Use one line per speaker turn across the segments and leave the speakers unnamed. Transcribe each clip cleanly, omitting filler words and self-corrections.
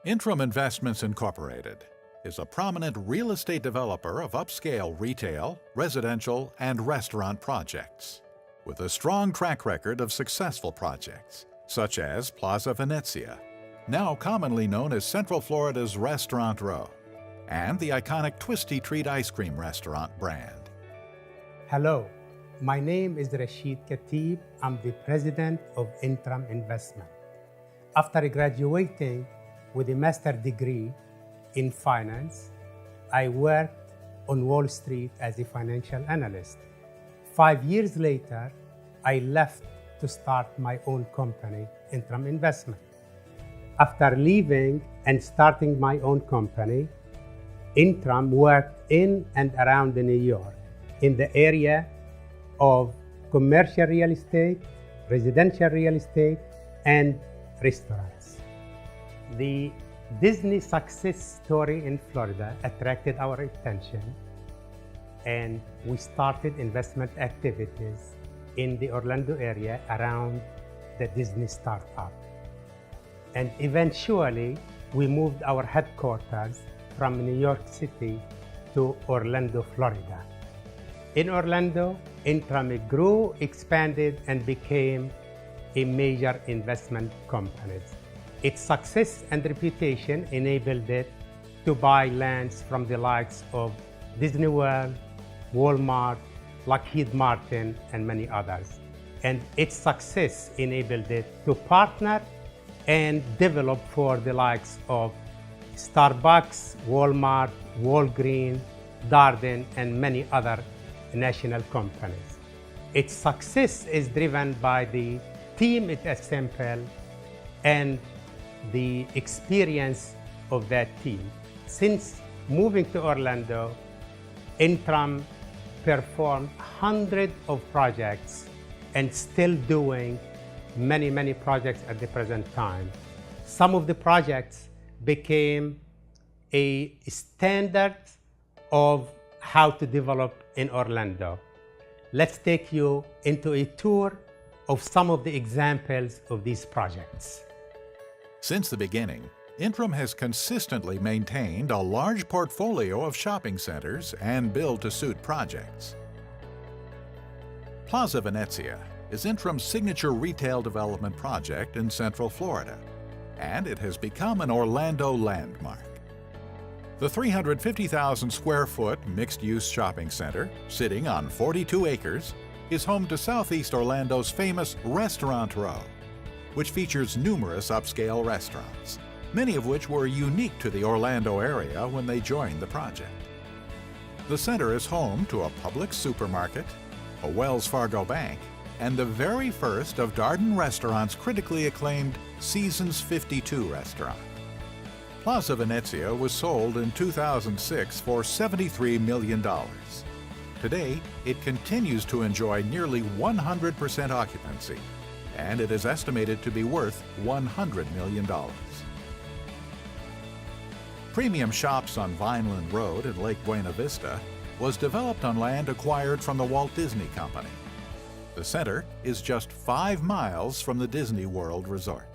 Intram Investments Incorporated is a prominent real estate developer of upscale retail, residential, and restaurant projects, with a strong track record of successful projects, such as Plaza Venezia, now commonly known as Central Florida's Restaurant Row, and the iconic Twisty Treat ice cream restaurant brand.
Hello, my name is Rashid Khatib. I'm the president of Intram Investment. After graduating with a master's degree in finance, I worked on Wall Street as a financial analyst. 5 years later, I left to start my own company, Intram Investment. After leaving and starting my own company, Intram worked in and around New York in the area of commercial real estate, residential real estate, and restaurants. The Disney success story in Florida attracted our attention, and we started investment activities in the Orlando area around the Disney startup. And eventually, we moved our headquarters from New York City to Orlando, Florida. In Orlando, Intram grew, expanded, and became a major investment company. Its success and reputation enabled it to buy lands from the likes of Disney World, Walmart, Lockheed Martin, and many others. And its success enabled it to partner and develop for the likes of Starbucks, Walmart, Walgreens, Darden, and many other national companies. Its success is driven by the team it assembled and the experience of that team. Since moving to Orlando, Intram performed hundreds of projects and still doing many projects at the present time. Some of the projects became a standard of how to develop in Orlando. Let's take you into a tour of some of the examples of these projects.
Since the beginning, Intram has consistently maintained a large portfolio of shopping centers and build-to-suit projects. Plaza Venezia is Intram's signature retail development project in Central Florida, and it has become an Orlando landmark. The 350,000 square foot mixed-use shopping center, sitting on 42 acres, is home to Southeast Orlando's famous Restaurant Row, which features numerous upscale restaurants, many of which were unique to the Orlando area when they joined the project. The center is home to a Publix supermarket, a Wells Fargo bank, and the very first of Darden Restaurant's critically acclaimed Seasons 52 restaurant. Plaza Venezia was sold in 2006 for $73 million. Today, it continues to enjoy nearly 100% occupancy, and it is estimated to be worth $100 million. Premium Shops on Vineland Road in Lake Buena Vista was developed on land acquired from the Walt Disney Company. The center is just 5 miles from the Disney World Resort.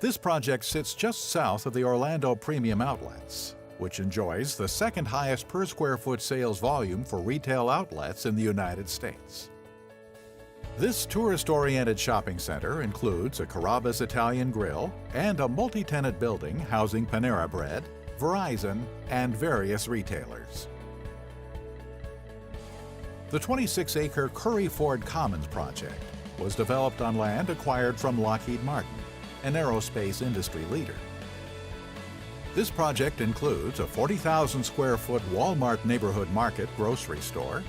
This project sits just south of the Orlando Premium Outlets, which enjoys the second highest per square foot sales volume for retail outlets in the United States. This tourist-oriented shopping center includes a Carrabba's Italian Grill and a multi-tenant building housing Panera Bread, Verizon, and various retailers. The 26-acre Curry Ford Commons project was developed on land acquired from Lockheed Martin, an aerospace industry leader. This project includes a 40,000 square foot Walmart neighborhood market grocery store,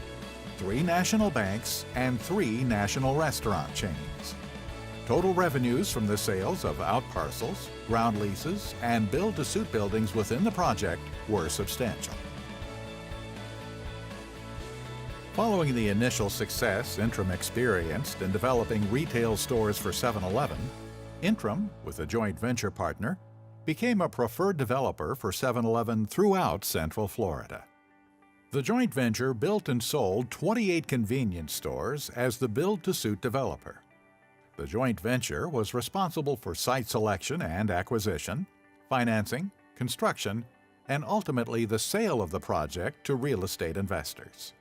3 national banks, and 3 national restaurant chains. Total revenues from the sales of outparcels, ground leases, and build-to-suit buildings within the project were substantial. Following the initial success Intram experienced in developing retail stores for 7-Eleven, Intram, with a joint venture partner, became a preferred developer for 7-Eleven throughout Central Florida. The joint venture built and sold 28 convenience stores as the build-to-suit developer. The joint venture was responsible for site selection and acquisition, financing, construction, and ultimately the sale of the project to real estate investors.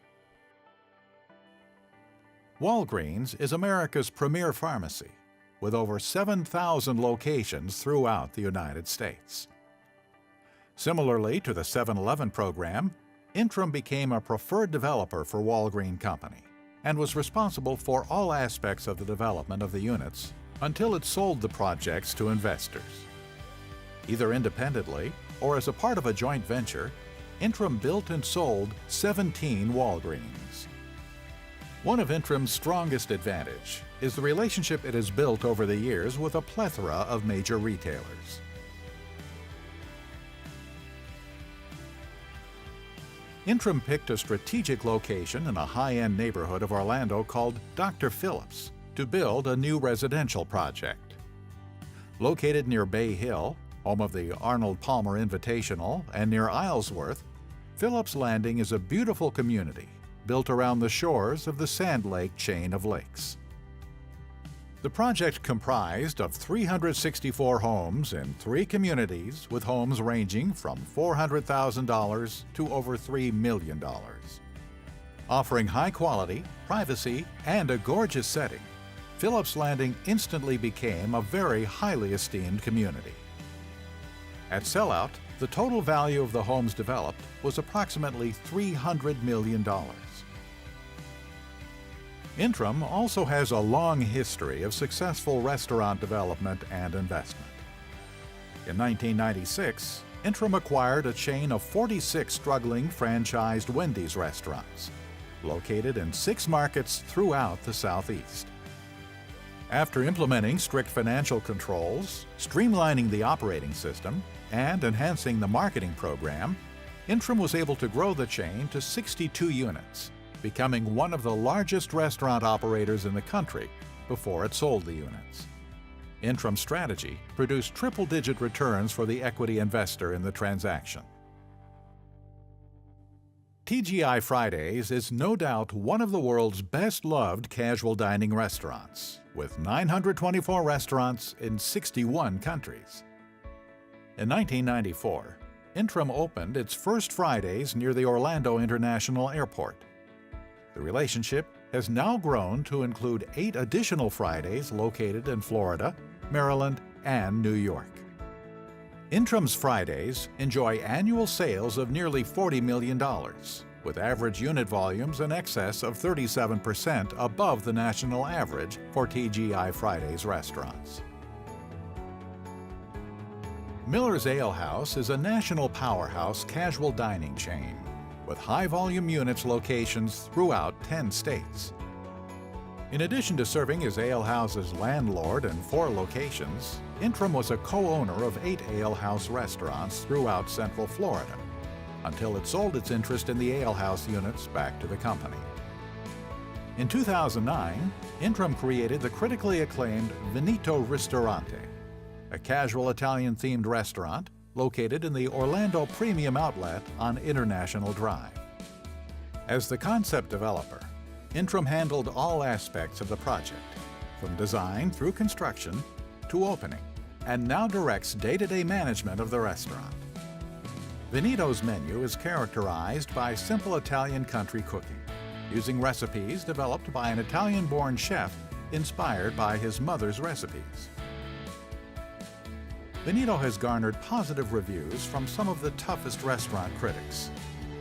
Walgreens is America's premier pharmacy, with over 7,000 locations throughout the United States. Similarly to the 7-Eleven program, Intram became a preferred developer for Walgreens Company and was responsible for all aspects of the development of the units until it sold the projects to investors. Either independently or as a part of a joint venture, Intram built and sold 17 Walgreens. One of Intram's strongest advantage is the relationship it has built over the years with a plethora of major retailers. Intram picked a strategic location in a high-end neighborhood of Orlando called Dr. Phillips to build a new residential project. Located near Bay Hill, home of the Arnold Palmer Invitational, and near Islesworth, Phillips Landing is a beautiful community built around the shores of the Sand Lake chain of lakes. The project comprised of 364 homes in 3 communities, with homes ranging from $400,000 to over $3 million. Offering high quality, privacy, and a gorgeous setting, Phillips Landing instantly became a very highly esteemed community. At sellout, the total value of the homes developed was approximately $300 million. Intram also has a long history of successful restaurant development and investment. In 1996, Intram acquired a chain of 46 struggling franchised Wendy's restaurants, located in 6 markets throughout the Southeast. After implementing strict financial controls, streamlining the operating system, and enhancing the marketing program, Intram was able to grow the chain to 62 units, becoming one of the largest restaurant operators in the country before it sold the units. Intram's strategy produced triple-digit returns for the equity investor in the transaction. TGI Fridays is no doubt one of the world's best-loved casual dining restaurants, with 924 restaurants in 61 countries. In 1994, Intram opened its first Fridays near the Orlando International Airport. The relationship has now grown to include 8 additional Fridays located in Florida, Maryland, and New York. Intram's Fridays enjoy annual sales of nearly $40 million, with average unit volumes in excess of 37% above the national average for TGI Fridays restaurants. Miller's Ale House is a national powerhouse casual dining chain with high-volume units locations throughout 10 states. In addition to serving as Ale House's landlord in 4 locations, Intram was a co-owner of 8 Ale House restaurants throughout Central Florida, until it sold its interest in the Ale House units back to the company. In 2009, Intram created the critically acclaimed Veneto Ristorante, a casual Italian-themed restaurant located in the Orlando Premium Outlet on International Drive. As the concept developer, Intram handled all aspects of the project, from design through construction to opening, and now directs day-to-day management of the restaurant. Veneto's menu is characterized by simple Italian country cooking, using recipes developed by an Italian-born chef inspired by his mother's recipes. Veneto has garnered positive reviews from some of the toughest restaurant critics.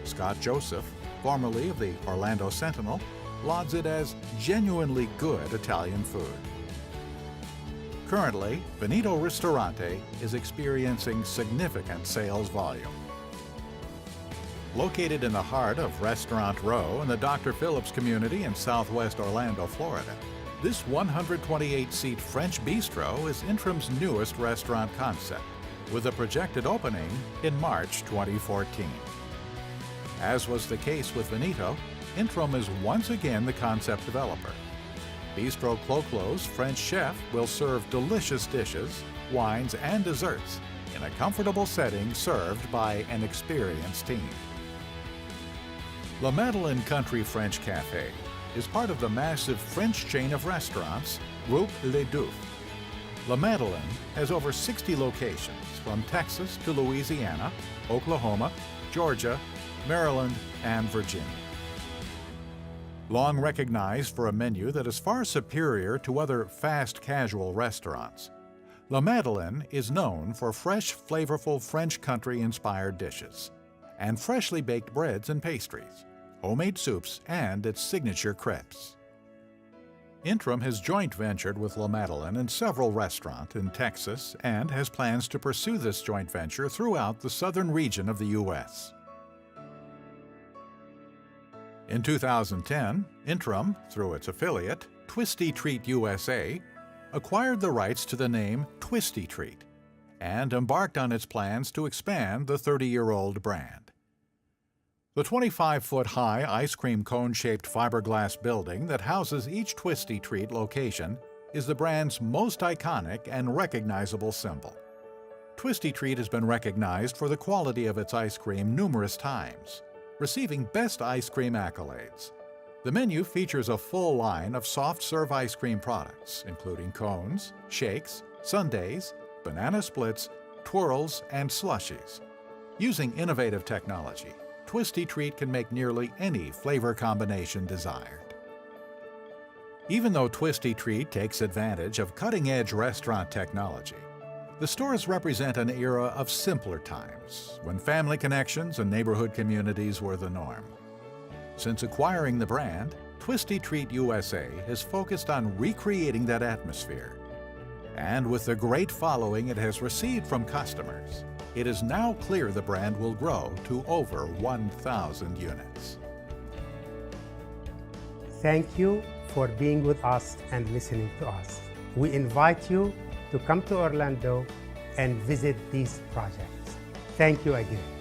Scott Joseph, formerly of the Orlando Sentinel, lauds it as genuinely good Italian food. Currently, Veneto Ristorante is experiencing significant sales volume. Located in the heart of Restaurant Row in the Dr. Phillips community in southwest Orlando, Florida, this 128-seat French bistro is Intram's newest restaurant concept, with a projected opening in March 2014. As was the case with Veneto, Intram is once again the concept developer. Bistro Clo-Clo's French chef will serve delicious dishes, wines, and desserts in a comfortable setting served by an experienced team. La Madeleine Country French Café is part of the massive French chain of restaurants, Groupe Les Deux. La Madeleine has over 60 locations from Texas to Louisiana, Oklahoma, Georgia, Maryland, and Virginia. Long recognized for a menu that is far superior to other fast casual restaurants, La Madeleine is known for fresh, flavorful French country-inspired dishes and freshly baked breads and pastries, homemade soups, and its signature crepes. Intram has joint ventured with La Madeleine in several restaurants in Texas and has plans to pursue this joint venture throughout the southern region of the U.S. In 2010, Intram, through its affiliate, Twisty Treat USA, acquired the rights to the name Twisty Treat and embarked on its plans to expand the 30-year-old brand. The 25-foot-high ice cream cone-shaped fiberglass building that houses each Twisty Treat location is the brand's most iconic and recognizable symbol. Twisty Treat has been recognized for the quality of its ice cream numerous times, receiving Best Ice Cream accolades. The menu features a full line of soft-serve ice cream products, including cones, shakes, sundaes, banana splits, twirls, and slushies. Using innovative technology, Twisty Treat can make nearly any flavor combination desired. Even though Twisty Treat takes advantage of cutting-edge restaurant technology, the stores represent an era of simpler times, when family connections and neighborhood communities were the norm. Since acquiring the brand, Twisty Treat USA has focused on recreating that atmosphere. And with the great following it has received from customers, it is now clear the brand will grow to over 1,000 units.
Thank you for being with us and listening to us. We invite you to come to Orlando and visit these projects. Thank you again.